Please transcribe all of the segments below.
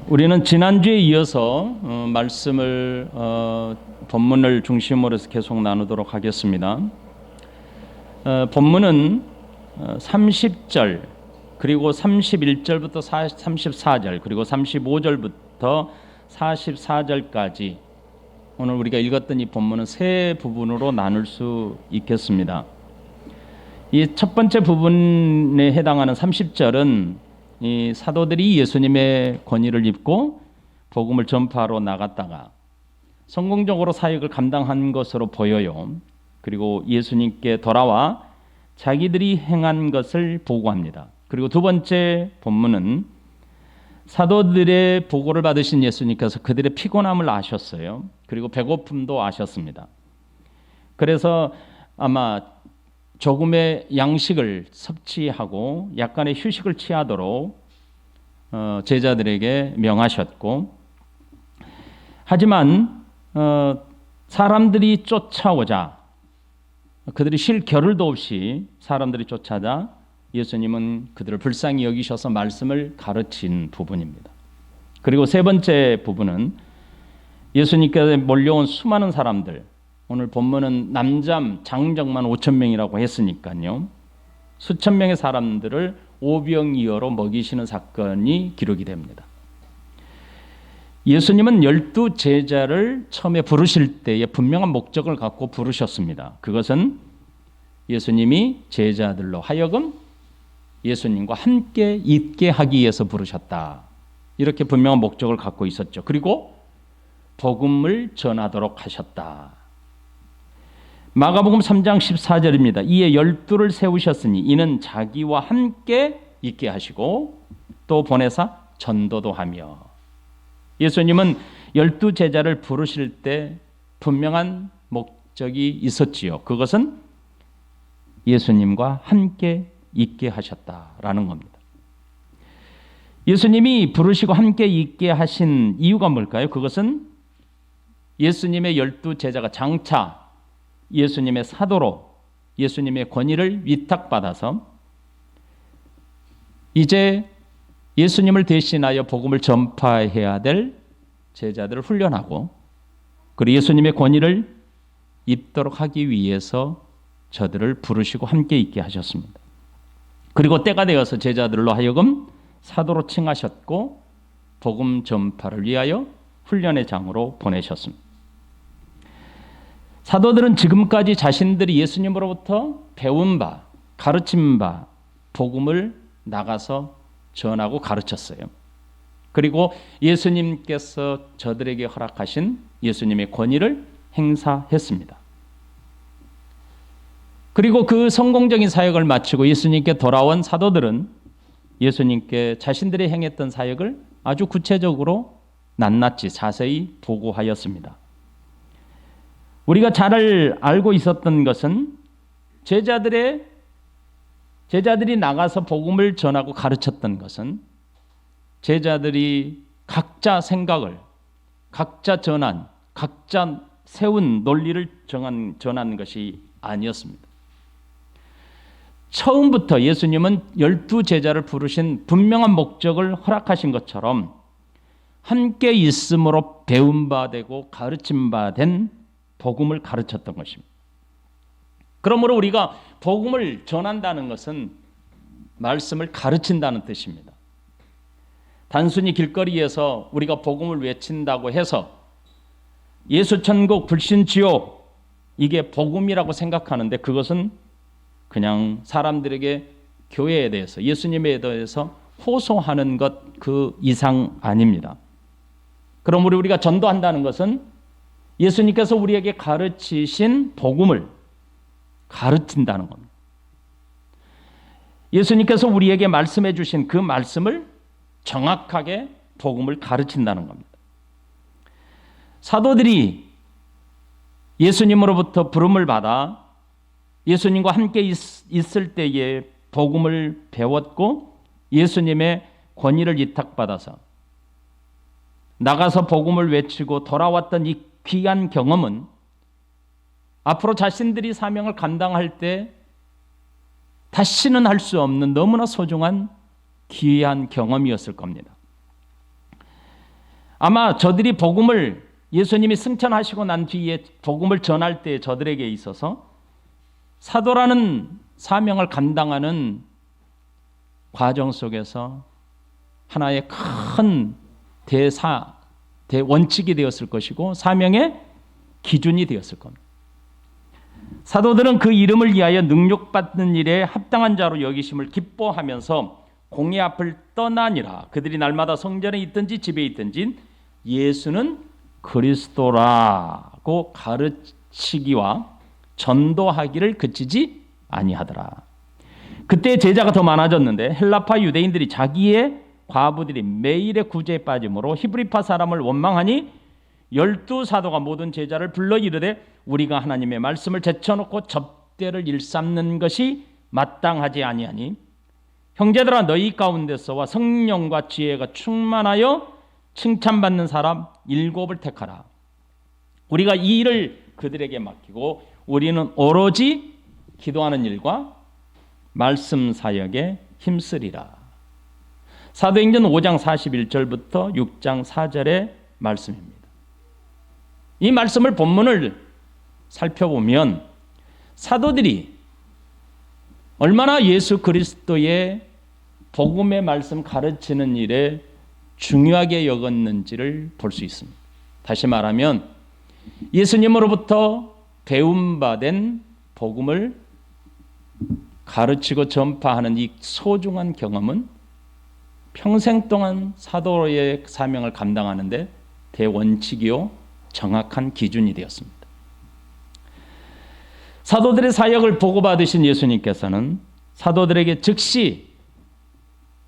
우리는 지난주에 이어서 본문을 중심으로 해서 계속 나누도록 하겠습니다. 본문은 30절 그리고 31절부터 34절 그리고 35절부터 44절까지 오늘 우리가 읽었던 이 본문은 세 부분으로 나눌 수 있겠습니다. 이 첫 번째 부분에 해당하는 30절은 이 사도들이 예수님의 권위를 입고 복음을 전파하러 나갔다가 성공적으로 사역을 감당한 것으로 보여요. 그리고 예수님께 돌아와 자기들이 행한 것을 보고합니다. 그리고 두 번째 본문은 사도들의 보고를 받으신 예수님께서 그들의 피곤함을 아셨어요. 그리고 배고픔도 아셨습니다. 그래서 아마 조금의 양식을 섭취하고 약간의 휴식을 취하도록 제자들에게 명하셨고, 하지만 사람들이 쫓아오자 그들이 쉴 겨를도 없이 사람들이 쫓아자 예수님은 그들을 불쌍히 여기셔서 말씀을 가르친 부분입니다. 그리고 세 번째 부분은 예수님께 몰려온 수많은 사람들, 오늘 본문은 남잠 장정만 5,000명이라고 했으니까요. 수천 명의 사람들을 오병이어로 먹이시는 사건이 기록이 됩니다. 예수님은 12 제자를 처음에 부르실 때에 분명한 목적을 갖고 부르셨습니다. 그것은 예수님이 제자들로 하여금 예수님과 함께 있게 하기 위해서 부르셨다. 이렇게 분명한 목적을 갖고 있었죠. 그리고 복음을 전하도록 하셨다. 마가복음 3장 14절입니다. 이에 12를 세우셨으니 이는 자기와 함께 있게 하시고 또 보내사 전도도 하며. 예수님은 12 제자를 부르실 때 분명한 목적이 있었지요. 그것은 예수님과 함께 있게 하셨다라는 겁니다. 예수님이 부르시고 함께 있게 하신 이유가 뭘까요? 그것은 예수님의 12 제자가 장차 예수님의 사도로 예수님의 권위를 위탁받아서 이제 예수님을 대신하여 복음을 전파해야 될 제자들을 훈련하고 그리고 예수님의 권위를 입도록 하기 위해서 저들을 부르시고 함께 있게 하셨습니다. 그리고 때가 되어서 제자들로 하여금 사도로 칭하셨고 복음 전파를 위하여 훈련의 장으로 보내셨습니다. 사도들은 지금까지 자신들이 예수님으로부터 배운 바, 가르친 바 복음을 나가서 전하고 가르쳤어요. 그리고 예수님께서 저들에게 허락하신 예수님의 권위를 행사했습니다. 그리고 그 성공적인 사역을 마치고 예수님께 돌아온 사도들은 예수님께 자신들이 행했던 사역을 아주 구체적으로 낱낱이 자세히 보고하였습니다. 우리가 잘 알고 있었던 것은 제자들이 나가서 복음을 전하고 가르쳤던 것은 제자들이 각자 생각을, 각자 세운 논리를 전한 것이 아니었습니다. 처음부터 예수님은 12 제자를 부르신 분명한 목적을 허락하신 것처럼 함께 있음으로 배운 바 되고 가르친 바 된 복음을 가르쳤던 것입니다. 그러므로 우리가 복음을 전한다는 것은 말씀을 가르친다는 뜻입니다. 단순히 길거리에서 우리가 복음을 외친다고 해서 예수 천국 불신 지옥 이게 복음이라고 생각하는데 그것은 그냥 사람들에게 교회에 대해서 예수님에 대해서 호소하는 것 그 이상 아닙니다. 그러므로 우리가 전도한다는 것은 예수님께서 우리에게 가르치신 복음을 가르친다는 겁니다. 예수님께서 우리에게 말씀해 주신 그 말씀을 정확하게 복음을 가르친다는 겁니다. 사도들이 예수님으로부터 부름을 받아 예수님과 함께 있을 때에 복음을 배웠고 예수님의 권위를 위탁받아서 나가서 복음을 외치고 돌아왔던 이 귀한 경험은 앞으로 자신들이 사명을 감당할 때 다시는 할 수 없는 너무나 소중한 귀한 경험이었을 겁니다. 아마 저들이 복음을 예수님이 승천하시고 난 뒤에 복음을 전할 때 저들에게 있어서 사도라는 사명을 감당하는 과정 속에서 하나의 큰 대원칙이 되었을 것이고 사명의 기준이 되었을 겁니다. 사도들은 그 이름을 위하여 능력받는 일에 합당한 자로 여기심을 기뻐하면서 공의 앞을 떠나니라. 그들이 날마다 성전에 있든지 집에 있든지 예수는 그리스도라고 가르치기와 전도하기를 그치지 아니하더라. 그때 제자가 더 많아졌는데 헬라파 유대인들이 자기의 과부들이 매일의 구제에 빠짐으로 히브리파 사람을 원망하니 12사도가 모든 제자를 불러 이르되 우리가 하나님의 말씀을 제쳐놓고 접대를 일삼는 것이 마땅하지 아니하니 형제들아 너희 가운데서와 성령과 지혜가 충만하여 칭찬받는 사람 7을 택하라. 우리가 이 일을 그들에게 맡기고 우리는 오로지 기도하는 일과 말씀 사역에 힘쓰리라. 사도행전 5장 41절부터 6장 4절의 말씀입니다. 이 말씀을 본문을 살펴보면 사도들이 얼마나 예수 그리스도의 복음의 말씀 가르치는 일에 중요하게 여겼는지를 볼 수 있습니다. 다시 말하면 예수님으로부터 배움받은 복음을 가르치고 전파하는 이 소중한 경험은 평생 동안 사도의 사명을 감당하는데 대원칙이요 정확한 기준이 되었습니다. 사도들의 사역을 보고받으신 예수님께서는 사도들에게 즉시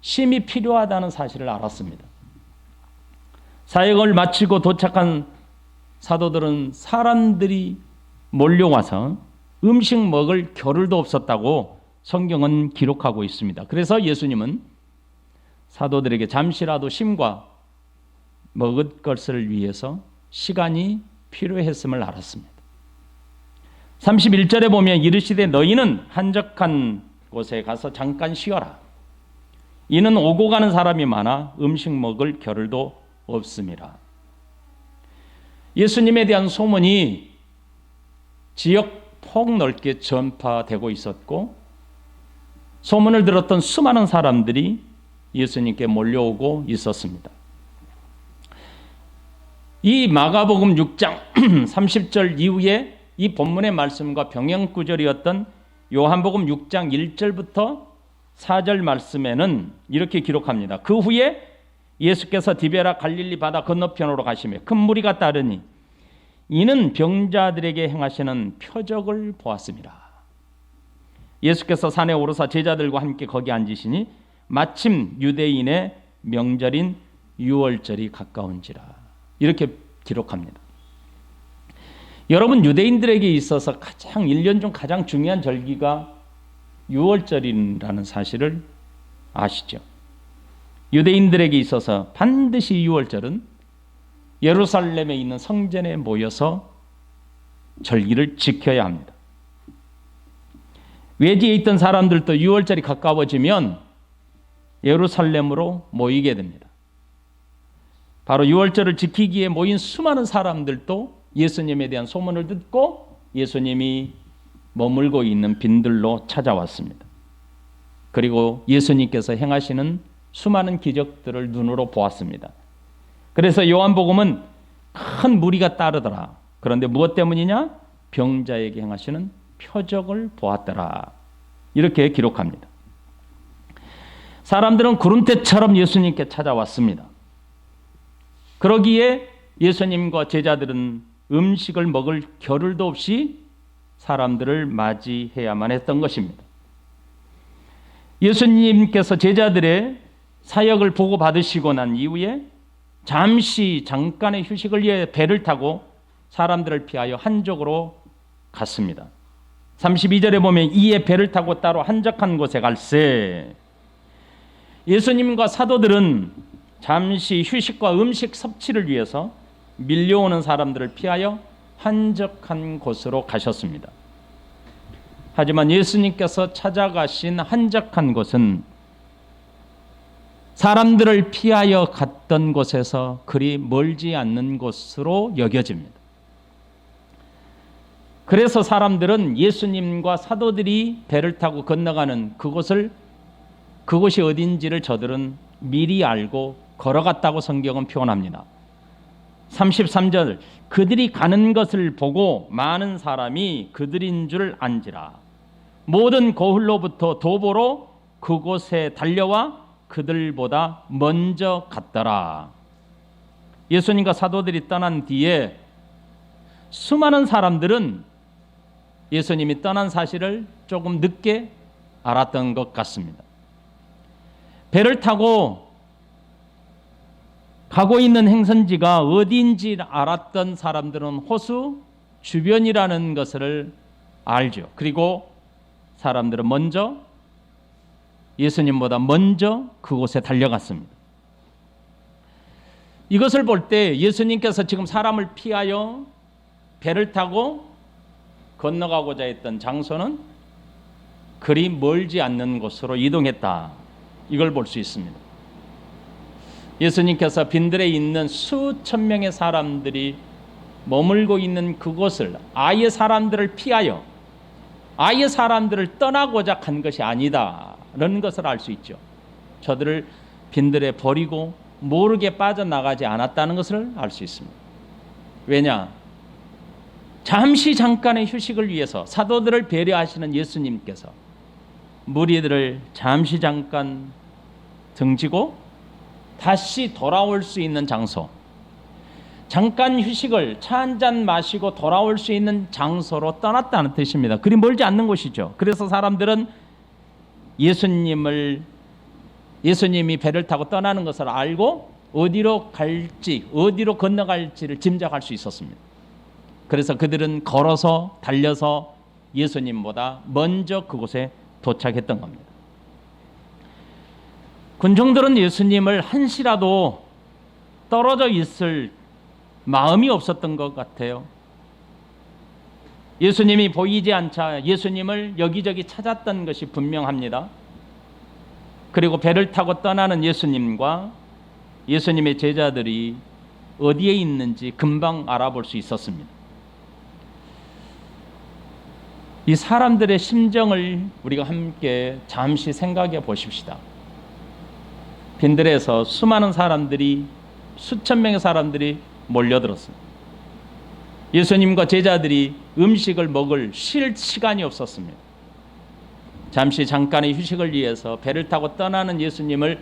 쉼이 필요하다는 사실을 알았습니다. 사역을 마치고 도착한 사도들은 사람들이 몰려와서 음식 먹을 겨를도 없었다고 성경은 기록하고 있습니다. 그래서 예수님은 사도들에게 잠시라도 쉼과 먹을 것을 위해서 시간이 필요했음을 알았습니다. 31절에 보면 이르시되 너희는 한적한 곳에 가서 잠깐 쉬어라. 이는 오고 가는 사람이 많아 음식 먹을 겨를도 없음이라. 예수님에 대한 소문이 지역 폭넓게 전파되고 있었고 소문을 들었던 수많은 사람들이 예수님께 몰려오고 있었습니다. 이 마가복음 6장 30절 이후에 이 본문의 말씀과 병행구절이었던 요한복음 6장 1절부터 4절 말씀에는 이렇게 기록합니다. 그 후에 예수께서 디베라 갈릴리 바다 건너편으로 가시며 큰 무리가 따르니 이는 병자들에게 행하시는 표적을 보았습니다. 예수께서 산에 오르사 제자들과 함께 거기 앉으시니 마침 유대인의 명절인 유월절이 가까운지라. 이렇게 기록합니다. 여러분, 유대인들에게 있어서 1년 중 가장 중요한 절기가 유월절이라는 사실을 아시죠? 유대인들에게 있어서 반드시 유월절은 예루살렘에 있는 성전에 모여서 절기를 지켜야 합니다. 외지에 있던 사람들도 유월절이 가까워지면 예루살렘으로 모이게 됩니다. 바로 유월절을 지키기에 모인 수많은 사람들도 예수님에 대한 소문을 듣고 예수님이 머물고 있는 빈들로 찾아왔습니다. 그리고 예수님께서 행하시는 수많은 기적들을 눈으로 보았습니다. 그래서 요한복음은 큰 무리가 따르더라. 그런데 무엇 때문이냐? 병자에게 행하시는 표적을 보았더라. 이렇게 기록합니다. 사람들은 구름대처럼 예수님께 찾아왔습니다. 그러기에 예수님과 제자들은 음식을 먹을 겨를도 없이 사람들을 맞이해야만 했던 것입니다. 예수님께서 제자들의 사역을 보고받으시고 난 이후에 잠깐의 휴식을 위해 배를 타고 사람들을 피하여 한쪽으로 갔습니다. 32절에 보면 이에 배를 타고 따로 한적한 곳에 갈새. 예수님과 사도들은 잠시 휴식과 음식 섭취를 위해서 밀려오는 사람들을 피하여 한적한 곳으로 가셨습니다. 하지만 예수님께서 찾아가신 한적한 곳은 사람들을 피하여 갔던 곳에서 그리 멀지 않는 곳으로 여겨집니다. 그래서 사람들은 예수님과 사도들이 배를 타고 건너가는 그곳이 어딘지를 저들은 미리 알고 걸어갔다고 성경은 표현합니다. 33절, 그들이 가는 것을 보고 많은 사람이 그들인 줄 안지라. 모든 고을로부터 도보로 그곳에 달려와 그들보다 먼저 갔더라. 예수님과 사도들이 떠난 뒤에 수많은 사람들은 예수님이 떠난 사실을 조금 늦게 알았던 것 같습니다. 배를 타고 가고 있는 행선지가 어디인지 알았던 사람들은 호수 주변이라는 것을 알죠. 그리고 사람들은 예수님보다 먼저 그곳에 달려갔습니다. 이것을 볼 때 예수님께서 지금 사람을 피하여 배를 타고 건너가고자 했던 장소는 그리 멀지 않는 곳으로 이동했다. 이걸 볼 수 있습니다. 예수님께서 빈들에 있는 수천 명의 사람들이 머물고 있는 그곳을 아예 사람들을 피하여 아예 사람들을 떠나고자 한 것이 아니다라는 것을 알 수 있죠. 저들을 빈들에 버리고 모르게 빠져나가지 않았다는 것을 알 수 있습니다. 왜냐? 잠깐의 휴식을 위해서 사도들을 배려하시는 예수님께서 무리들을 잠깐 등지고 다시 돌아올 수 있는 장소, 잠깐 휴식을 차 한잔 마시고 돌아올 수 있는 장소로 떠났다는 뜻입니다. 그리 멀지 않는 곳이죠. 그래서 사람들은 예수님이 배를 타고 떠나는 것을 알고 어디로 건너갈지를 짐작할 수 있었습니다. 그래서 그들은 걸어서 달려서 예수님보다 먼저 그곳에 도착했던 겁니다. 군중들은 예수님을 한시라도 떨어져 있을 마음이 없었던 것 같아요. 예수님이 보이지 않자 예수님을 여기저기 찾았던 것이 분명합니다. 그리고 배를 타고 떠나는 예수님과 예수님의 제자들이 어디에 있는지 금방 알아볼 수 있었습니다. 이 사람들의 심정을 우리가 함께 잠시 생각해 보십시다. 빈들에서 수천 명의 사람들이 몰려들었습니다. 예수님과 제자들이 음식을 쉴 시간이 없었습니다. 잠깐의 휴식을 위해서 배를 타고 떠나는 예수님을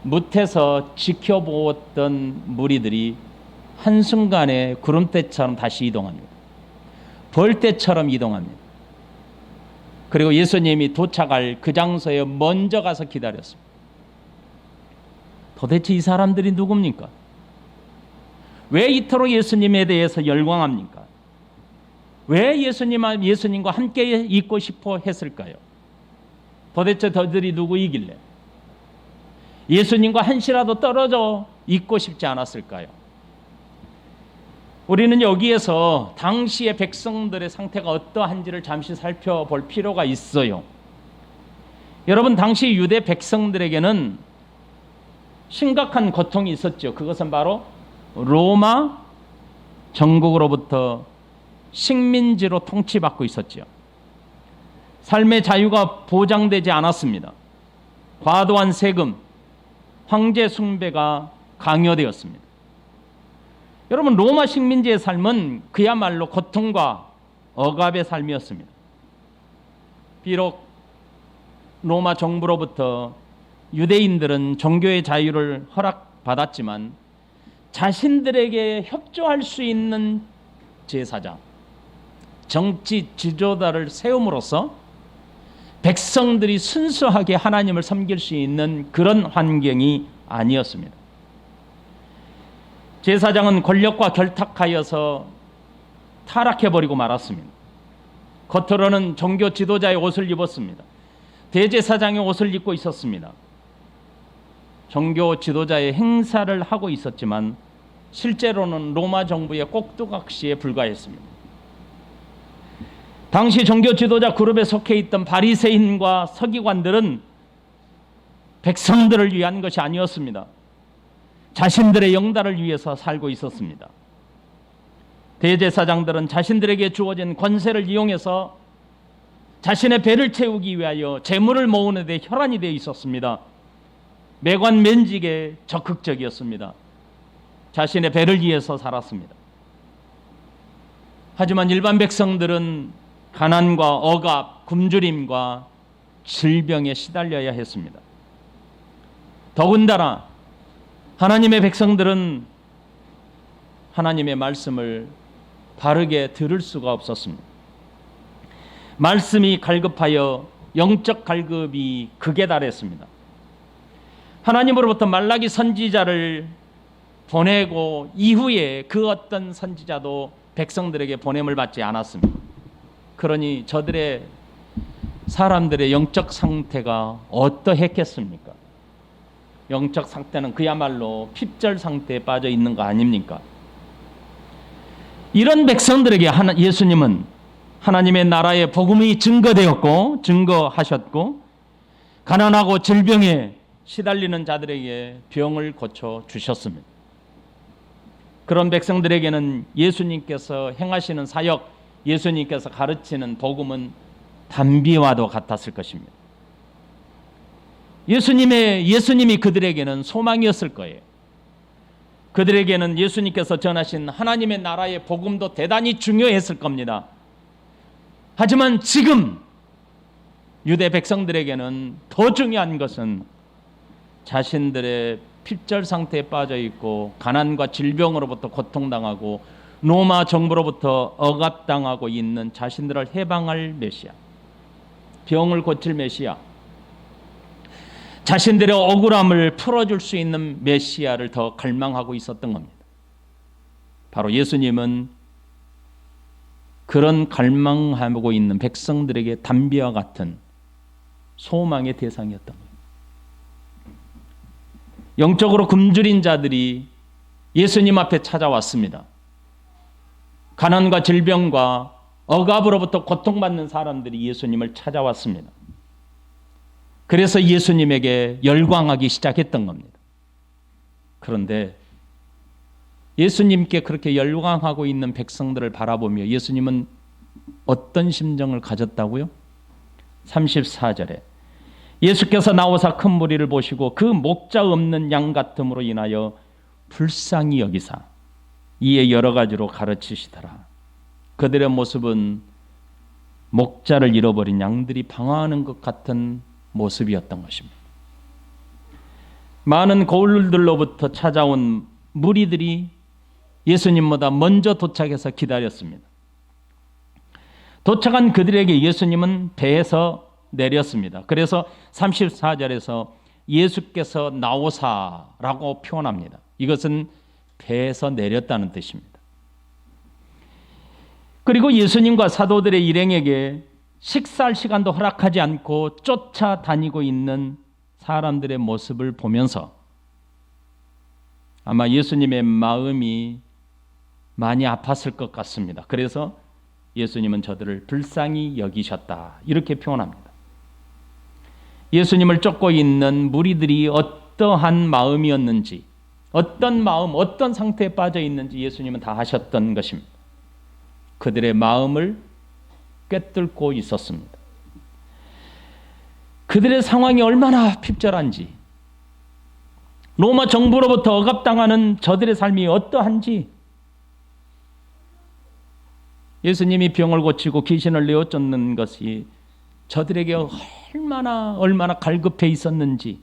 뭇에서 지켜보았던 무리들이 한순간에 구름대처럼 다시 이동합니다. 벌떼처럼 이동합니다. 그리고 예수님이 도착할 그 장소에 먼저 가서 기다렸습니다. 도대체 이 사람들이 누굽니까? 왜 이토록 예수님에 대해서 열광합니까? 왜 예수님과 함께 있고 싶어 했을까요? 도대체 저들이 누구이길래 예수님과 한시라도 떨어져 있고 싶지 않았을까요? 우리는 여기에서 당시의 백성들의 상태가 어떠한지를 잠시 살펴볼 필요가 있어요. 여러분, 당시 유대 백성들에게는 심각한 고통이 있었죠. 그것은 바로 로마 정국으로부터 식민지로 통치받고 있었죠. 삶의 자유가 보장되지 않았습니다. 과도한 세금, 황제 숭배가 강요되었습니다. 여러분, 로마 식민지의 삶은 그야말로 고통과 억압의 삶이었습니다. 비록 로마 정부로부터 유대인들은 종교의 자유를 허락받았지만 자신들에게 협조할 수 있는 제사장, 정치 지도자를 세움으로써 백성들이 순수하게 하나님을 섬길 수 있는 그런 환경이 아니었습니다. 제사장은 권력과 결탁하여서 타락해버리고 말았습니다. 겉으로는 종교 지도자의 옷을 입었습니다. 대제사장의 옷을 입고 있었습니다. 종교 지도자의 행사를 하고 있었지만 실제로는 로마 정부의 꼭두각시에 불과했습니다. 당시 종교 지도자 그룹에 속해 있던 바리새인과 서기관들은 백성들을 위한 것이 아니었습니다. 자신들의 영달을 위해서 살고 있었습니다. 대제사장들은 자신들에게 주어진 권세를 이용해서 자신의 배를 채우기 위하여 재물을 모으는 데 혈안이 되어 있었습니다. 매관맨직에 적극적이었습니다. 자신의 배를 위해서 살았습니다. 하지만 일반 백성들은 가난과 억압, 굶주림과 질병에 시달려야 했습니다. 더군다나 하나님의 백성들은 하나님의 말씀을 바르게 들을 수가 없었습니다. 말씀이 갈급하여 영적 갈급이 극에 달했습니다. 하나님으로부터 말라기 선지자를 보내고 이후에 그 어떤 선지자도 백성들에게 보냄을 받지 않았습니다. 그러니 저들의 사람들의 영적 상태가 어떠했겠습니까? 영적 상태는 그야말로 핍절 상태에 빠져 있는 거 아닙니까? 이런 백성들에게 예수님은 하나님의 나라의 복음이 증거하셨고 가난하고 질병에 시달리는 자들에게 병을 고쳐 주셨습니다. 그런 백성들에게는 예수님께서 행하시는 사역, 예수님께서 가르치는 복음은 단비와도 같았을 것입니다. 예수님이 그들에게는 소망이었을 거예요. 그들에게는 예수님께서 전하신 하나님의 나라의 복음도 대단히 중요했을 겁니다. 하지만 지금 유대 백성들에게는 더 중요한 것은 자신들의 핍절 상태에 빠져 있고 가난과 질병으로부터 고통당하고 로마 정부로부터 억압당하고 있는 자신들을 해방할 메시아, 병을 고칠 메시아, 자신들의 억울함을 풀어줄 수 있는 메시아를 더 갈망하고 있었던 겁니다. 바로 예수님은 그런 갈망하고 있는 백성들에게 단비와 같은 소망의 대상이었던 겁니다. 영적으로 굶주린 자들이 예수님 앞에 찾아왔습니다. 가난과 질병과 억압으로부터 고통받는 사람들이 예수님을 찾아왔습니다. 그래서 예수님에게 열광하기 시작했던 겁니다. 그런데 예수님께 그렇게 열광하고 있는 백성들을 바라보며 예수님은 어떤 심정을 가졌다고요? 34절에 예수께서 나오사 큰 무리를 보시고 그 목자 없는 양 같음으로 인하여 불쌍히 여기사 이에 여러 가지로 가르치시더라. 그들의 모습은 목자를 잃어버린 양들이 방황하는 것 같은 모습이었던 것입니다. 많은 고을들로부터 찾아온 무리들이 예수님보다 먼저 도착해서 기다렸습니다. 도착한 그들에게 예수님은 배에서 내렸습니다. 그래서 34절에서 예수께서 나오사라고 표현합니다. 이것은 배에서 내렸다는 뜻입니다. 그리고 예수님과 사도들의 일행에게 식사할 시간도 허락하지 않고 쫓아다니고 있는 사람들의 모습을 보면서 아마 예수님의 마음이 많이 아팠을 것 같습니다. 그래서 예수님은 저들을 불쌍히 여기셨다 이렇게 표현합니다. 예수님을 쫓고 있는 무리들이 어떠한 마음이었는지, 어떤 마음, 어떤 상태에 빠져 있는지 예수님은 다 하셨던 것입니다. 그들의 마음을 꿰뚫고 있었습니다. 그들의 상황이 얼마나 핍절한지, 로마 정부로부터 억압당하는 저들의 삶이 어떠한지, 예수님이 병을 고치고 귀신을 내어 쫓는 것이 저들에게 얼마나 갈급해 있었는지,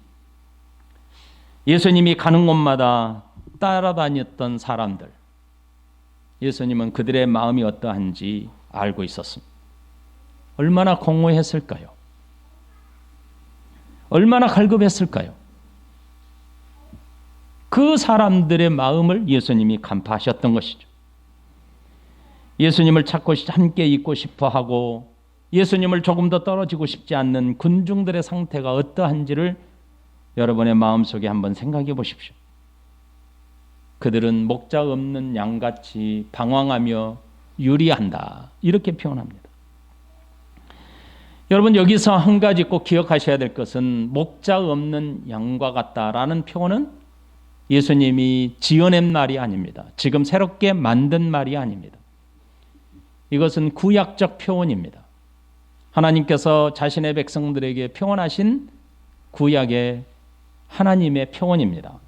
예수님이 가는 곳마다 따라다녔던 사람들, 예수님은 그들의 마음이 어떠한지 알고 있었습니다. 얼마나 공허했을까요? 얼마나 갈급했을까요? 그 사람들의 마음을 예수님이 간파하셨던 것이죠. 예수님을 찾고 함께 있고 싶어하고 예수님을 조금 더 떨어지고 싶지 않는 군중들의 상태가 어떠한지를 여러분의 마음속에 한번 생각해 보십시오. 그들은 목자 없는 양같이 방황하며 유리한다 이렇게 표현합니다. 여러분 여기서 한 가지 꼭 기억하셔야 될 것은 목자 없는 양과 같다라는 표현은 예수님이 지어낸 말이 아닙니다. 지금 새롭게 만든 말이 아닙니다. 이것은 구약적 표현입니다. 하나님께서 자신의 백성들에게 표현하신 구약의 하나님의 표현입니다.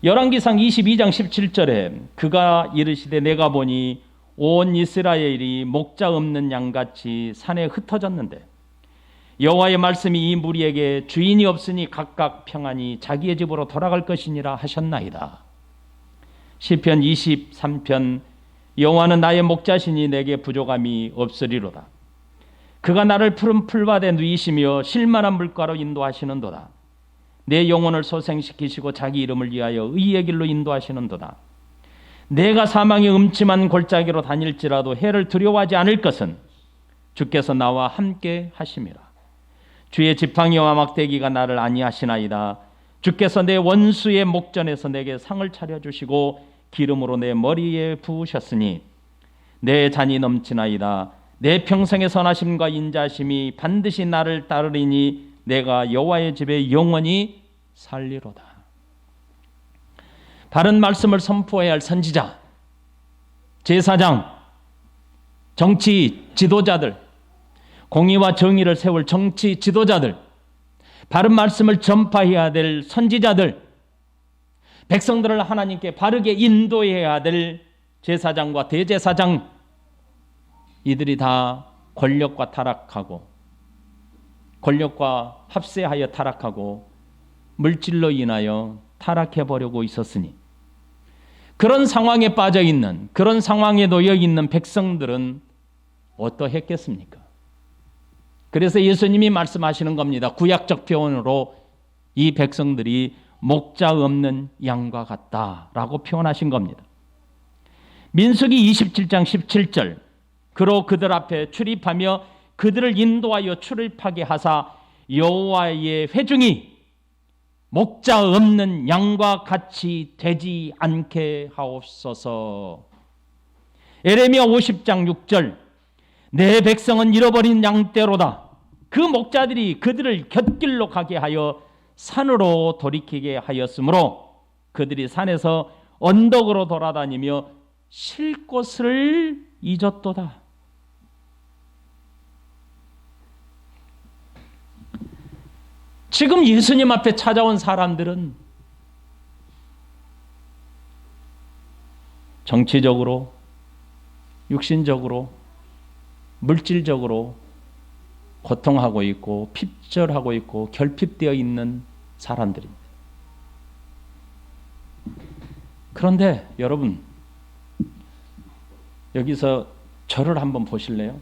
열왕기상 22장 17절에 그가 이르시되 내가 보니 온 이스라엘이 목자 없는 양같이 산에 흩어졌는데 여호와의 말씀이 이 무리에게 주인이 없으니 각각 평안히 자기의 집으로 돌아갈 것이니라 하셨나이다. 시편 23편 여호와는 나의 목자시니 내게 부족함이 없으리로다. 그가 나를 푸른 풀밭에 누이시며 쉴만한 물가로 인도하시는도다. 내 영혼을 소생시키시고 자기 이름을 위하여 의의 길로 인도하시는도다. 내가 사망의 음침한 골짜기로 다닐지라도 해를 두려워하지 않을 것은 주께서 나와 함께 하심이라. 주의 지팡이와 막대기가 나를 안위하시나이다. 주께서 내 원수의 목전에서 내게 상을 차려주시고 기름으로 내 머리에 부으셨으니 내 잔이 넘치나이다. 내 평생의 선하심과 인자심이 반드시 나를 따르리니 내가 여호와의 집에 영원히 살리로다. 바른 말씀을 선포해야 할 선지자, 제사장, 정치 지도자들, 공의와 정의를 세울 정치 지도자들, 바른 말씀을 전파해야 될 선지자들, 백성들을 하나님께 바르게 인도해야 될 제사장과 대제사장, 이들이 다 권력과 타락하고 권력과 합세하여 타락하고 물질로 인하여 타락해버리고 있었으니 그런 상황에 빠져 있는, 그런 상황에 놓여 있는 백성들은 어떠했겠습니까? 그래서 예수님이 말씀하시는 겁니다. 구약적 표현으로 이 백성들이 목자 없는 양과 같다라고 표현하신 겁니다. 민수기 27장 17절 그로 그들 앞에 출입하며 그들을 인도하여 출입하게 하사 여호와의 회중이 목자 없는 양과 같이 되지 않게 하옵소서. 에레미야 50장 6절 내 백성은 잃어버린 양떼로다. 그 목자들이 그들을 곁길로 가게 하여 산으로 돌이키게 하였으므로 그들이 산에서 언덕으로 돌아다니며 쉴 곳을 잊었도다. 지금 예수님 앞에 찾아온 사람들은 정치적으로, 육신적으로, 물질적으로 고통하고 있고 핍절하고 있고 결핍되어 있는 사람들입니다. 그런데 여러분 여기서 저를 한번 보실래요?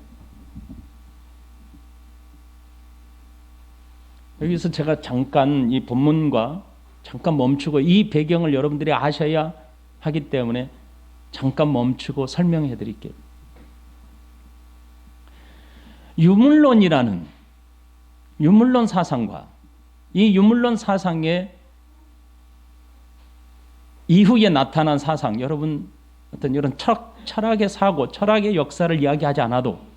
여기서 제가 잠깐 이 본문과 잠깐 멈추고 이 배경을 여러분들이 아셔야 하기 때문에 잠깐 멈추고 설명해 드릴게요. 유물론이라는 유물론 사상과 이 유물론 사상의 이후에 나타난 사상, 여러분 어떤 이런 철학의 사고, 철학의 역사를 이야기하지 않아도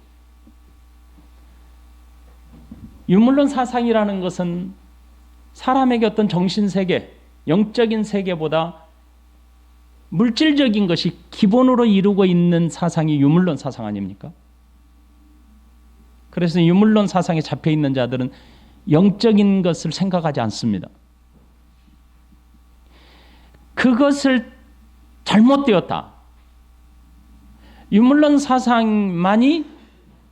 유물론 사상이라는 것은 사람에게 어떤 정신세계, 영적인 세계보다 물질적인 것이 기본으로 이루고 있는 사상이 유물론 사상 아닙니까? 그래서 유물론 사상에 잡혀 있는 자들은 영적인 것을 생각하지 않습니다. 그것을 잘못되었다. 유물론 사상만이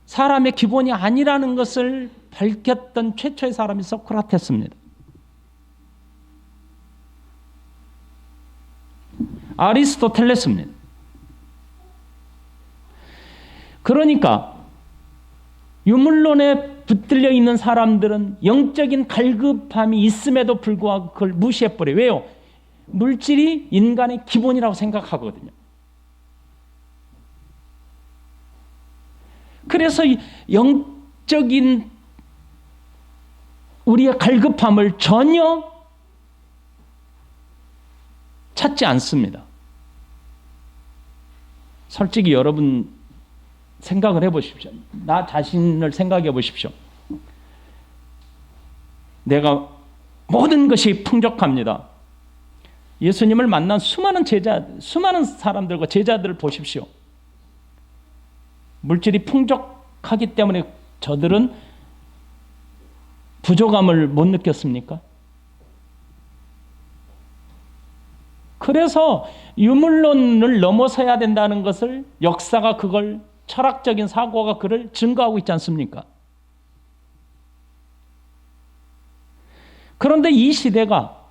사람의 기본이 아니라는 것을 밝혔던 최초의 사람이 소크라테스입니다. 아리스토텔레스입니다. 그러니까 유물론에 붙들려 있는 사람들은 영적인 갈급함이 있음에도 불구하고 그걸 무시해버려요. 왜요? 물질이 인간의 기본이라고 생각하거든요. 그래서 영적인 우리의 갈급함을 전혀 찾지 않습니다. 솔직히 여러분 생각을 해보십시오. 나 자신을 생각해 보십시오. 내가 모든 것이 풍족합니다. 예수님을 만난 수많은 사람들과 제자들을 보십시오. 물질이 풍족하기 때문에 저들은 부족함을 못 느꼈습니까? 그래서 유물론을 넘어서야 된다는 것을 역사가 그걸 철학적인 사고가 그를 증거하고 있지 않습니까? 그런데 이 시대가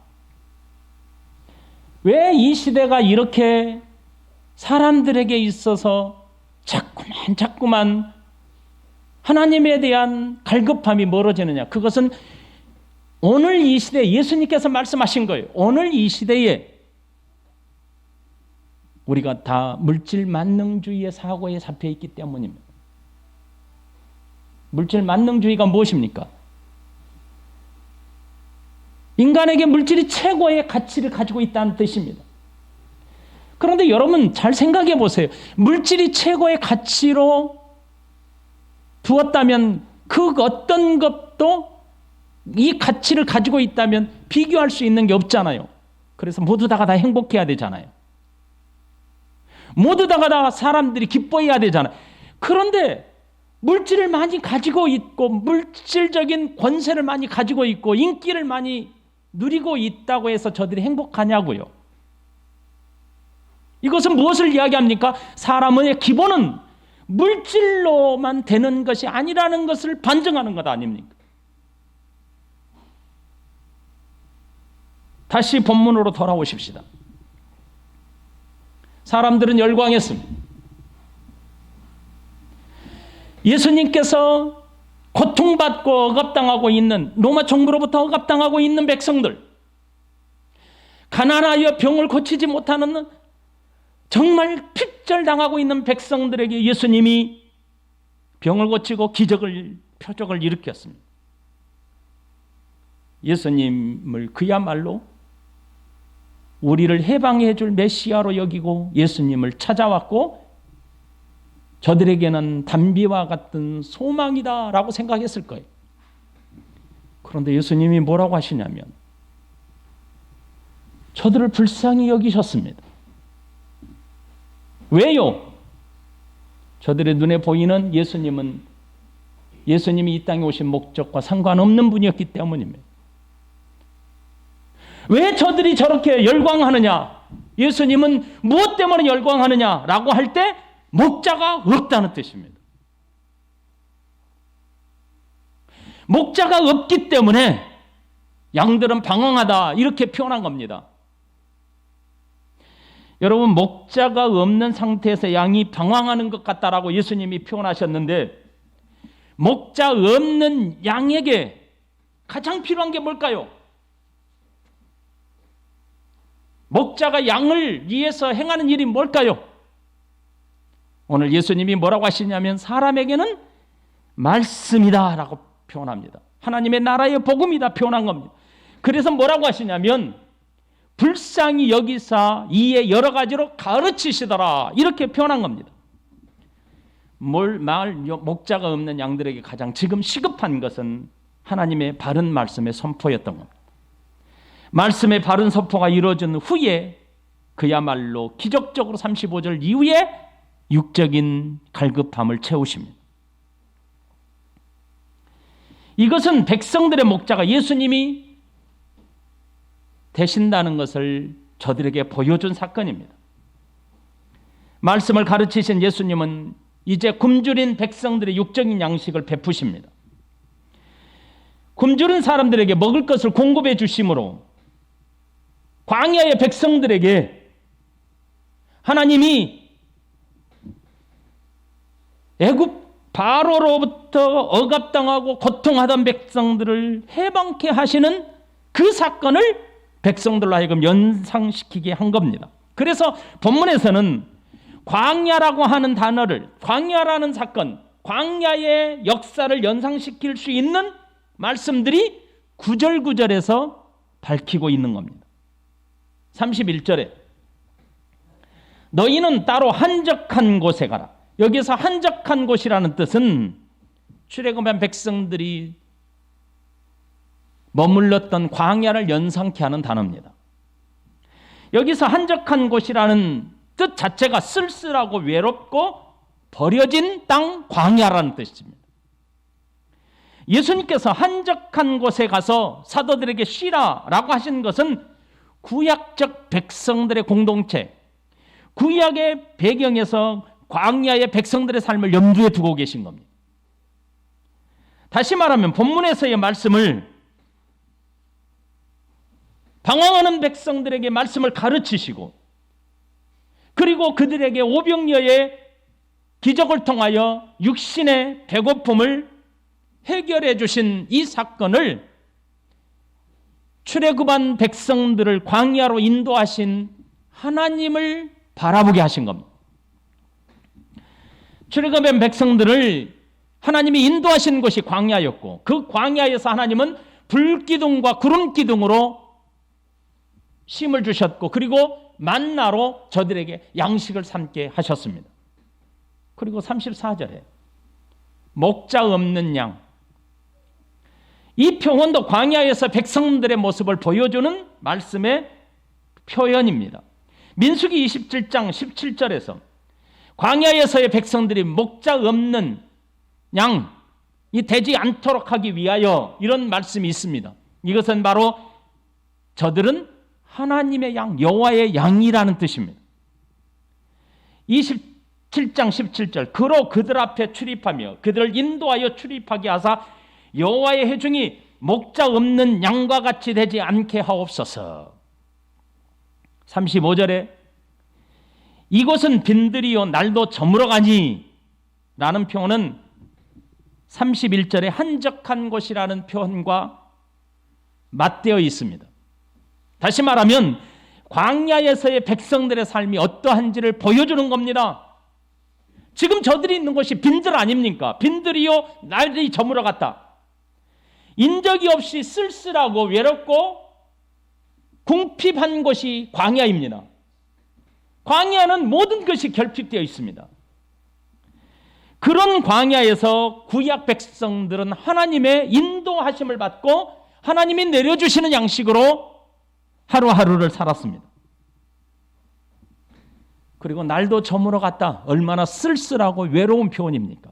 왜 이 시대가 이렇게 사람들에게 있어서 자꾸만 하나님에 대한 갈급함이 멀어지느냐? 그것은 오늘 이 시대에 예수님께서 말씀하신 거예요. 오늘 이 시대에 우리가 다 물질 만능주의의 사고에 잡혀 있기 때문입니다. 물질 만능주의가 무엇입니까? 인간에게 물질이 최고의 가치를 가지고 있다는 뜻입니다. 그런데 여러분 잘 생각해 보세요. 물질이 최고의 가치로 두었다면 그 어떤 것도 이 가치를 가지고 있다면 비교할 수 있는 게 없잖아요. 그래서 모두 다가 다 행복해야 되잖아요. 모두 다가 다 사람들이 기뻐해야 되잖아요. 그런데 물질을 많이 가지고 있고 물질적인 권세를 많이 가지고 있고 인기를 많이 누리고 있다고 해서 저들이 행복하냐고요. 이것은 무엇을 이야기합니까? 사람의 기본은 물질로만 되는 것이 아니라는 것을 반증하는 것 아닙니까? 다시 본문으로 돌아오십시다. 사람들은 열광했습니다. 예수님께서 고통받고 억압당하고 있는 로마 정부로부터 억압당하고 있는 백성들, 가난하여 병을 고치지 못하는 정말 핍절당하고 있는 백성들에게 예수님이 병을 고치고 표적을 일으켰습니다. 예수님을 그야말로 우리를 해방해 줄 메시아로 여기고 예수님을 찾아왔고 저들에게는 담비와 같은 소망이다라고 생각했을 거예요. 그런데 예수님이 뭐라고 하시냐면 저들을 불쌍히 여기셨습니다. 왜요? 저들의 눈에 보이는 예수님이 이 땅에 오신 목적과 상관없는 분이었기 때문입니다. 왜 저들이 저렇게 열광하느냐? 예수님은 무엇 때문에 열광하느냐라고 할 때 목자가 없다는 뜻입니다. 목자가 없기 때문에 양들은 방황하다 이렇게 표현한 겁니다. 여러분, 목자가 없는 상태에서 양이 방황하는 것 같다라고 예수님이 표현하셨는데 목자 없는 양에게 가장 필요한 게 뭘까요? 목자가 양을 위해서 행하는 일이 뭘까요? 오늘 예수님이 뭐라고 하시냐면 사람에게는 말씀이다 라고 표현합니다. 하나님의 나라의 복음이다 표현한 겁니다. 그래서 뭐라고 하시냐면 불쌍히 여기사 이에 여러 가지로 가르치시더라 이렇게 표현한 겁니다. 목자가 없는 양들에게 가장 지금 시급한 것은 하나님의 바른 말씀의 선포였던 겁니다. 말씀의 바른 선포가 이루어진 후에 그야말로 기적적으로 35절 이후에 육적인 갈급함을 채우십니다. 이것은 백성들의 목자가 예수님이 되신다는 것을 저들에게 보여준 사건입니다. 말씀을 가르치신 예수님은 이제 굶주린 백성들의 육적인 양식을 베푸십니다. 굶주린 사람들에게 먹을 것을 공급해 주심으로 광야의 백성들에게 하나님이 애굽 바로로부터 억압당하고 고통하던 백성들을 해방케 하시는 그 사건을 백성들로 하여금 연상시키게 한 겁니다. 그래서 본문에서는 광야라고 하는 단어를, 광야라는 사건, 광야의 역사를 연상시킬 수 있는 말씀들이 구절구절에서 밝히고 있는 겁니다. 31절에 너희는 따로 한적한 곳에 가라. 여기서 한적한 곳이라는 뜻은 출애굽한 백성들이 머물렀던 광야를 연상케 하는 단어입니다. 여기서 한적한 곳이라는 뜻 자체가 쓸쓸하고 외롭고 버려진 땅 광야라는 뜻입니다. 예수님께서 한적한 곳에 가서 사도들에게 쉬라라고 하신 것은 구약적 백성들의 공동체, 구약의 배경에서 광야의 백성들의 삶을 염두에 두고 계신 겁니다. 다시 말하면 본문에서의 말씀을 방황하는 백성들에게 말씀을 가르치시고 그리고 그들에게 오병이어의 기적을 통하여 육신의 배고픔을 해결해 주신 이 사건을 출애굽한 백성들을 광야로 인도하신 하나님을 바라보게 하신 겁니다. 출애굽한 백성들을 하나님이 인도하신 곳이 광야였고 그 광야에서 하나님은 불기둥과 구름기둥으로 쉼을 주셨고 그리고 만나로 저들에게 양식을 삼게 하셨습니다. 그리고 34절에 목자 없는 양, 이 표현도 광야에서 백성들의 모습을 보여주는 말씀의 표현입니다. 민수기 27장 17절에서 광야에서의 백성들이 목자 없는 양이 되지 않도록 하기 위하여 이런 말씀이 있습니다. 이것은 바로 저들은 하나님의 양, 여호와의 양이라는 뜻입니다. 27장 17절 그로 그들 앞에 출입하며 그들을 인도하여 출입하게 하사 여호와의 회중이 목자 없는 양과 같이 되지 않게 하옵소서. 35절에 이곳은 빈들이요 날도 저물어가니 라는 표현은 31절에 한적한 곳이라는 표현과 맞대어 있습니다. 다시 말하면 광야에서의 백성들의 삶이 어떠한지를 보여주는 겁니다. 지금 저들이 있는 곳이 빈들 아닙니까? 빈들이요 날이 저물어갔다. 인적이 없이 쓸쓸하고 외롭고 궁핍한 곳이 광야입니다. 광야는 모든 것이 결핍되어 있습니다. 그런 광야에서 구약 백성들은 하나님의 인도하심을 받고 하나님이 내려주시는 양식으로 하루하루를 살았습니다. 그리고 날도 저물어 갔다. 얼마나 쓸쓸하고 외로운 표현입니까?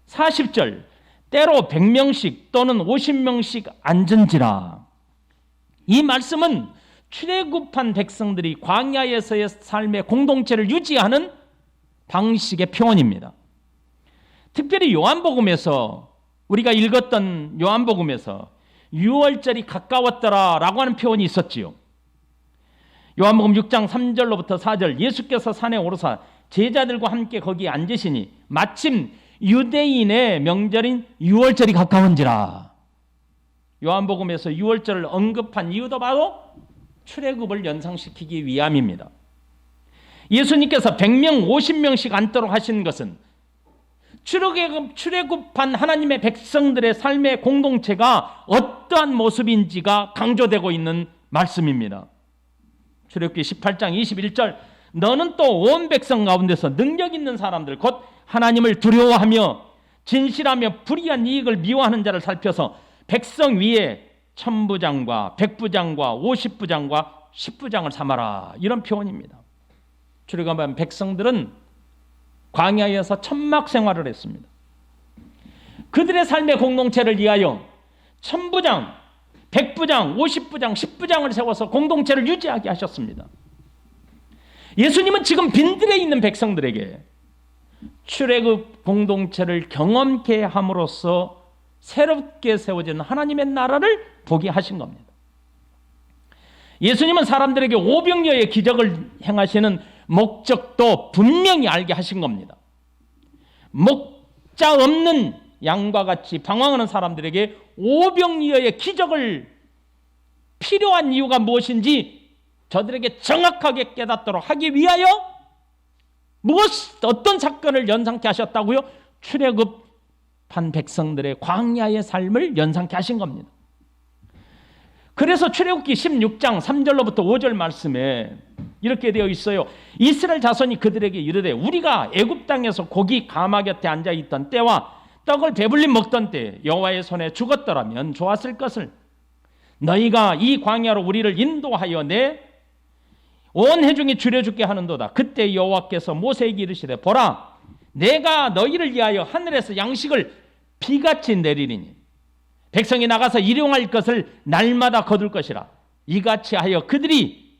40절 때로 100명씩 또는 50명씩 앉은지라. 이 말씀은 출애굽한 백성들이 광야에서의 삶의 공동체를 유지하는 방식의 표현입니다. 특별히 요한복음에서 우리가 읽었던 요한복음에서 6월절이 가까웠더라라고 하는 표현이 있었지요. 요한복음 6장 3절로부터 4절 예수께서 산에 오르사 제자들과 함께 거기에 앉으시니 마침 유대인의 명절인 6월절이 가까운지라. 요한복음에서 6월절을 언급한 이유도 바로 출애굽을 연상시키기 위함입니다. 예수님께서 100명, 50명씩 앉도록 하신 것은 출애굽한 하나님의 백성들의 삶의 공동체가 어떠한 모습인지가 강조되고 있는 말씀입니다. 출애굽기 18장 21절 너는 또 온 백성 가운데서 능력 있는 사람들 곧 하나님을 두려워하며 진실하며 불의한 이익을 미워하는 자를 살펴서 백성 위에 1000부장과 100부장과 50부장과 10부장을 삼아라. 이런 표현입니다. 출애굽한 백성들은 광야에서 천막 생활을 했습니다. 그들의 삶의 공동체를 위하여 1000부장, 100부장, 50부장, 10부장을 세워서 공동체를 유지하게 하셨습니다. 예수님은 지금 빈들에 있는 백성들에게 출애굽 공동체를 경험케 함으로써 새롭게 세워진 하나님의 나라를 보게 하신 겁니다. 예수님은 사람들에게 오병이어의 기적을 행하시는 목적도 분명히 알게 하신 겁니다. 목자 없는 양과 같이 방황하는 사람들에게 오병이어의 기적을 필요한 이유가 무엇인지 저들에게 정확하게 깨닫도록 하기 위하여 어떤 사건을 연상케 하셨다고요? 출애굽한 백성들의 광야의 삶을 연상케 하신 겁니다. 그래서 출애굽기 16장 3절로부터 5절 말씀에 이렇게 되어 있어요. 이스라엘 자손이 그들에게 이르되 우리가 애굽 땅에서 고기 가마 곁에 앉아 있던 때와 떡을 배불리 먹던 때 여호와의 손에 죽었더라면 좋았을 것을. 너희가 이 광야로 우리를 인도하여 내 온 회중이 줄여 죽게 하는도다. 그때 여호와께서 모세에게 이르시되 보라, 내가 너희를 위하여 하늘에서 양식을 비같이 내리리니 백성이 나가서 일용할 것을 날마다 거둘 것이라. 이같이 하여 그들이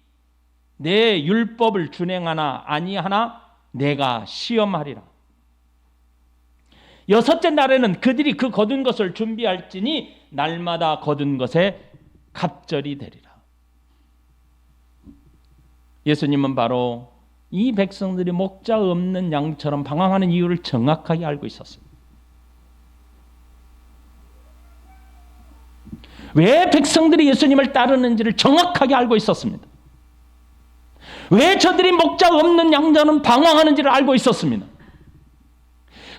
내 율법을 준행하나 아니하나 내가 시험하리라. 여섯째 날에는 그들이 그 거둔 것을 준비할지니 날마다 거둔 것에 갑절이 되리라. 예수님은 바로 이 백성들이 목자 없는 양처럼 방황하는 이유를 정확하게 알고 있었어요. 왜 백성들이 예수님을 따르는지를 정확하게 알고 있었습니다. 왜 저들이 목자 없는 양처럼 방황하는지를 알고 있었습니다.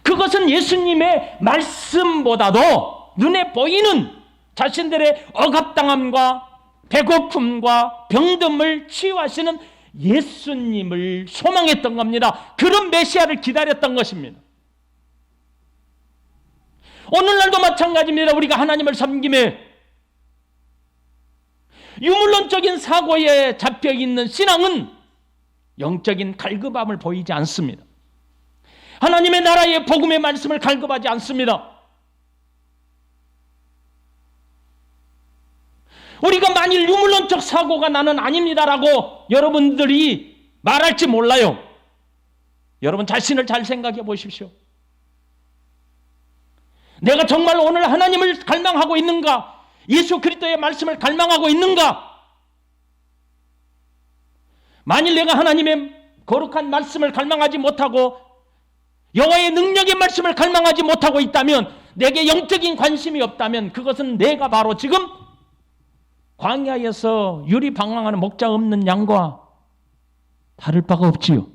그것은 예수님의 말씀보다도 눈에 보이는 자신들의 억압당함과 배고픔과 병듦을 치유하시는 예수님을 소망했던 겁니다. 그런 메시아를 기다렸던 것입니다. 오늘날도 마찬가지입니다. 우리가 하나님을 섬김에 유물론적인 사고에 잡혀있는 신앙은 영적인 갈급함을 보이지 않습니다. 하나님의 나라의 복음의 말씀을 갈급하지 않습니다. 우리가 만일 유물론적 사고가 나는 아닙니다라고 여러분들이 말할지 몰라요. 여러분 자신을 잘 생각해 보십시오. 내가 정말 오늘 하나님을 갈망하고 있는가? 예수 그리스도의 말씀을 갈망하고 있는가? 만일 내가 하나님의 거룩한 말씀을 갈망하지 못하고 여호와의 능력의 말씀을 갈망하지 못하고 있다면, 내게 영적인 관심이 없다면 그것은 내가 바로 지금 광야에서 유리방황하는 목자 없는 양과 다를 바가 없지요.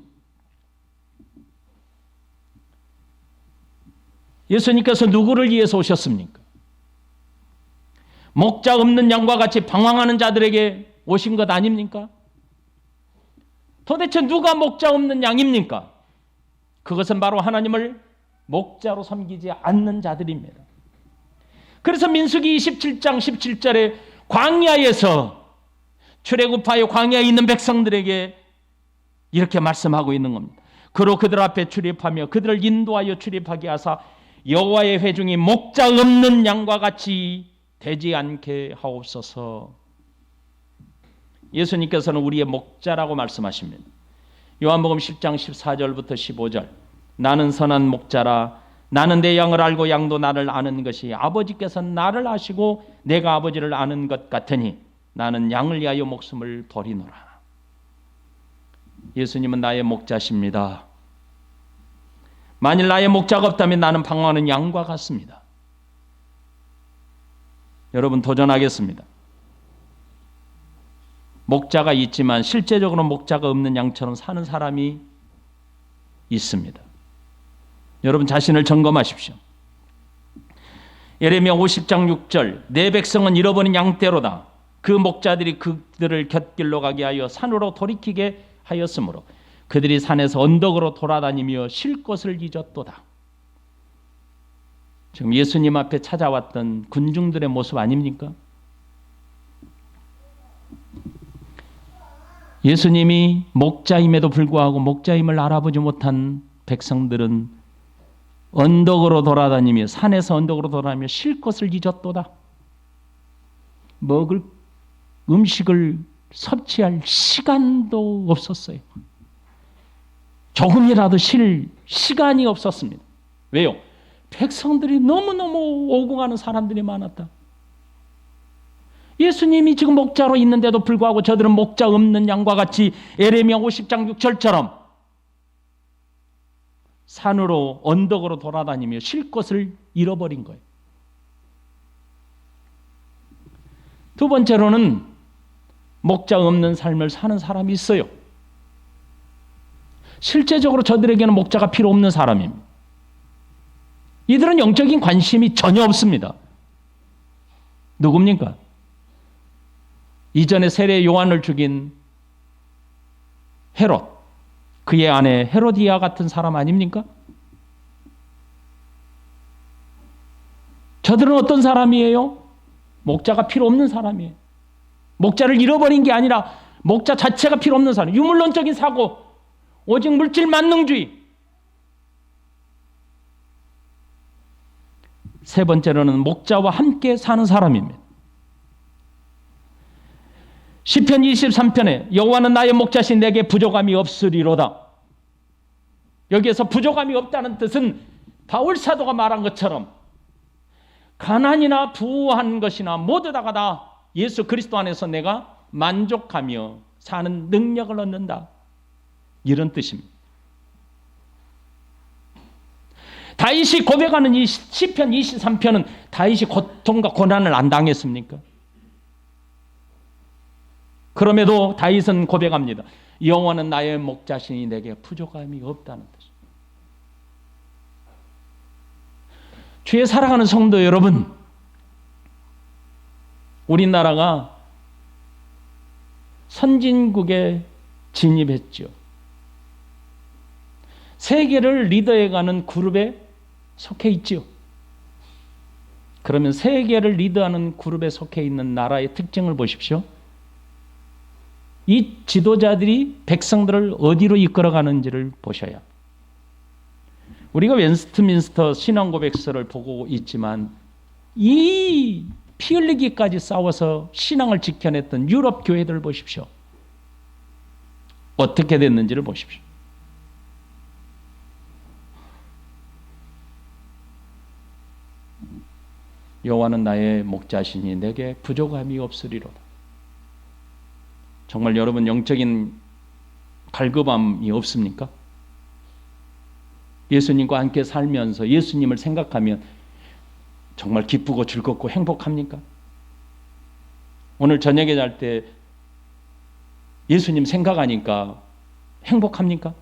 예수님께서 누구를 위해서 오셨습니까? 목자 없는 양과 같이 방황하는 자들에게 오신 것 아닙니까? 도대체 누가 목자 없는 양입니까? 그것은 바로 하나님을 목자로 섬기지 않는 자들입니다. 그래서 민수기 27장 17절에 광야에서 출애굽하여 광야에 있는 백성들에게 이렇게 말씀하고 있는 겁니다. 그로 그들 앞에 출입하며 그들을 인도하여 출입하게 하사 여호와의 회중이 목자 없는 양과 같이 되지 않게 하옵소서. 예수님께서는 우리의 목자라고 말씀하십니다. 요한복음 10장 14절부터 15절. 나는 선한 목자라. 나는 내 양을 알고 양도 나를 아는 것이 아버지께서는 나를 아시고 내가 아버지를 아는 것 같으니 나는 양을 위하여 목숨을 버리노라. 예수님은 나의 목자십니다. 만일 나의 목자가 없다면 나는 방황하는 양과 같습니다. 여러분 도전하겠습니다. 목자가 있지만 실제적으로 목자가 없는 양처럼 사는 사람이 있습니다. 여러분 자신을 점검하십시오. 예레미야 50장 6절 내 백성은 잃어버린 양떼로다. 그 목자들이 그들을 곁길로 가게 하여 산으로 돌이키게 하였으므로 그들이 산에서 언덕으로 돌아다니며 쉴 곳을 잊었도다. 지금 예수님 앞에 찾아왔던 군중들의 모습 아닙니까? 예수님이 목자임에도 불구하고 목자임을 알아보지 못한 백성들은 언덕으로 돌아다니며 산에서 언덕으로 돌아다니며 쉴 곳을 잊었도다. 먹을 음식을 섭취할 시간도 없었어요. 조금이라도 쉴 시간이 없었습니다. 왜요? 백성들이 너무너무 오고 가는 사람들이 많았다. 예수님이 지금 목자로 있는데도 불구하고 저들은 목자 없는 양과 같이 예레미야 50장 6절처럼 산으로 언덕으로 돌아다니며 쉴 곳을 잃어버린 거예요. 두 번째로는 목자 없는 삶을 사는 사람이 있어요. 실제적으로 저들에게는 목자가 필요 없는 사람입니다. 이들은 영적인 관심이 전혀 없습니다. 누굽니까? 이전에 세례 요한을 죽인 헤롯, 그의 아내 헤로디아 같은 사람 아닙니까? 저들은 어떤 사람이에요? 목자가 필요 없는 사람이에요. 목자를 잃어버린 게 아니라 목자 자체가 필요 없는 사람, 유물론적인 사고, 오직 물질 만능주의. 세 번째로는 목자와 함께 사는 사람입니다. 시편 23편에 여호와는 나의 목자신 내게 부족함이 없으리로다. 여기에서 부족함이 없다는 뜻은 바울 사도가 말한 것처럼 가난이나 부한 것이나 모두 다 예수 그리스도 안에서 내가 만족하며 사는 능력을 얻는다. 이런 뜻입니다. 다윗이 고백하는 이 시편 23편은 다윗이 고통과 고난을 안 당했습니까? 그럼에도 다윗은 고백합니다. 여호와는 나의 목자시니 내게 부족함이 없다는 뜻입니다. 주의 사랑하는 성도 여러분, 우리나라가 선진국에 진입했죠. 세계를 리더해가는 그룹에 속해 있죠. 그러면 세계를 리더하는 그룹에 속해 있는 나라의 특징을 보십시오. 이 지도자들이 백성들을 어디로 이끌어가는지를 보셔야. 우리가 웨스트민스터 신앙고백서를 보고 있지만 이 피 흘리기까지 싸워서 신앙을 지켜냈던 유럽 교회들을 보십시오. 어떻게 됐는지를 보십시오. 여호와는 나의 목자시니 내게 부족함이 없으리로다. 정말 여러분 영적인 갈급함이 없습니까? 예수님과 함께 살면서 예수님을 생각하면 정말 기쁘고 즐겁고 행복합니까? 오늘 저녁에 잘 때 예수님 생각하니까 행복합니까?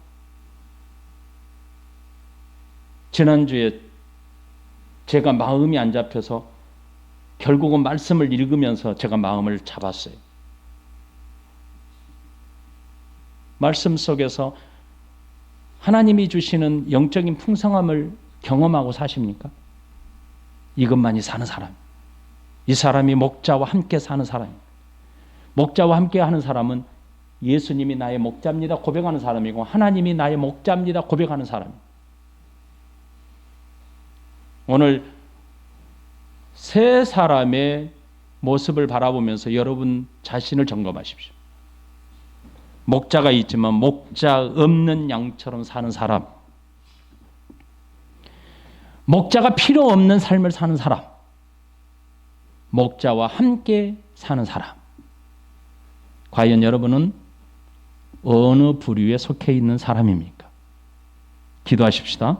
지난주에 제가 마음이 안 잡혀서 결국은 말씀을 읽으면서 제가 마음을 잡았어요. 말씀 속에서 하나님이 주시는 영적인 풍성함을 경험하고 사십니까? 이것만이 사는 사람. 이 사람이 목자와 함께 사는 사람입니다. 목자와 함께 하는 사람은 예수님이 나의 목자입니다 고백하는 사람이고 하나님이 나의 목자입니다 고백하는 사람입니다. 오늘 세 사람의 모습을 바라보면서 여러분 자신을 점검하십시오. 목자가 있지만 목자 없는 양처럼 사는 사람, 목자가 필요 없는 삶을 사는 사람, 목자와 함께 사는 사람. 과연 여러분은 어느 부류에 속해 있는 사람입니까? 기도하십시다.